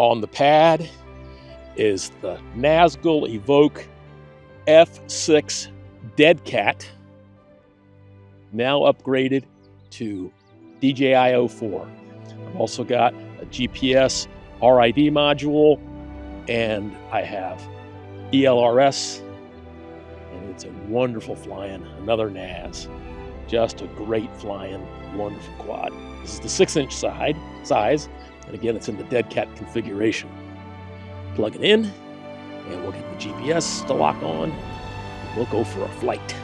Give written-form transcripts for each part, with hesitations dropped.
On the pad is the Nazgul-Evoque F6 Dead Cat, now upgraded to DJI O4. I've also got a GPS RID module, and I have ELRS, and it's a wonderful flying, another Naz. Just a great flying, wonderful quad. This is the 6-inch size, and again, it's in the Dead Cat configuration. Plug it in, and we'll get the GPS to lock on. We'll go for a flight.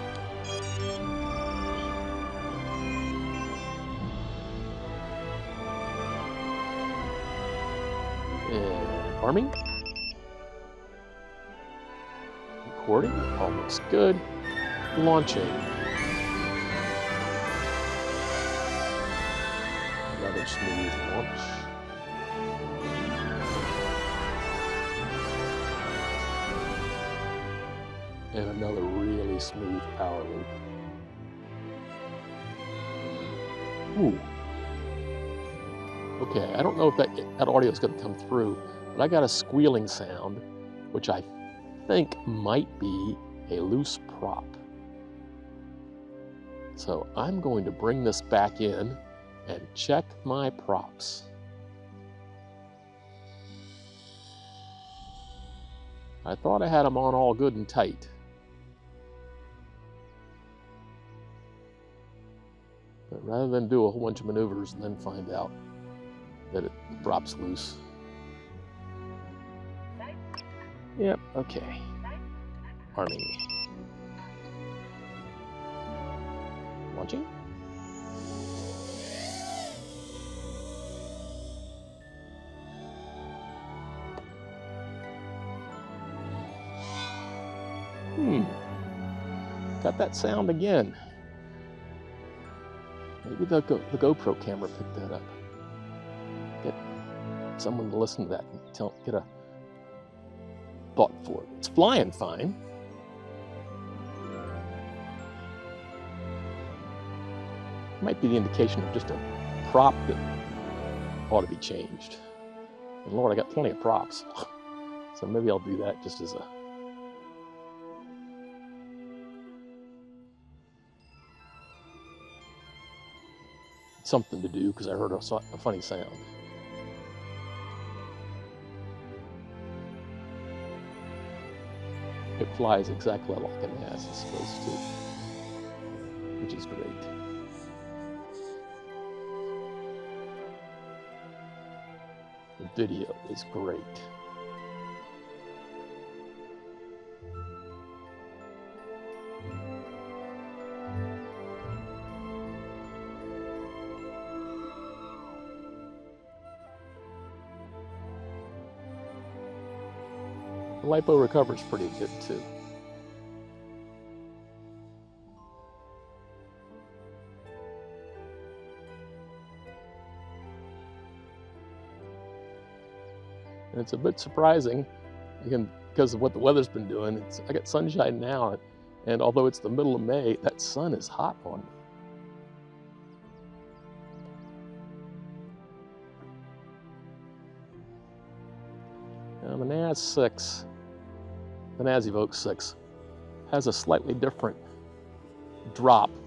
And arming. Recording, all looks good. Launching. Another smooth launch. And another really smooth power loop. Ooh. Okay, I don't know if that audio is going to come through, but I got a squealing sound, which I think might be a loose prop. So I'm going to bring this back in and check my props. I thought I had them on all good and tight. But rather than do a whole bunch of maneuvers and then find out that it drops loose. Yep, okay. Arming. Launching. Got that sound again. Maybe the GoPro camera picked that up. Get someone to listen to that and get a thought for it. It's flying fine. Might be the indication of just a prop that ought to be changed. And Lord, I got plenty of props. So maybe I'll do that just as a something to do, because I heard a funny sound. It flies exactly like a Naz is supposed to, which is great. The video is great. The LiPo recovers pretty good too. And it's a bit surprising, again, because of what the weather's been doing. I got sunshine now, and although it's the middle of May, that sun is hot on me. Now the Naz-EvqF6 6 has a slightly different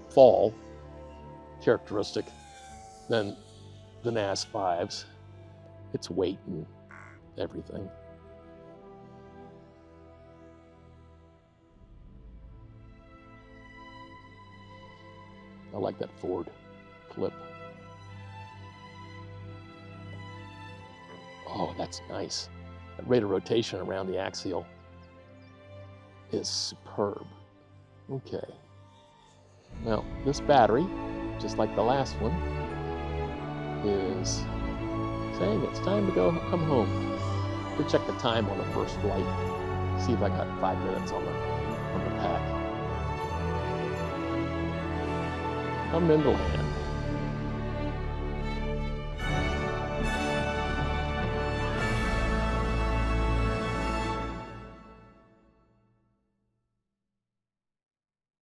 fall characteristic than the Naz 5s. Its weight and everything. I like that forward flip. Oh, that's nice. That rate of rotation around the axial is superb. Okay. Now, this battery, just like the last one, is saying it's time to come home. Go check the time on the first flight. See if I got 5 minutes on the pack. Come into land.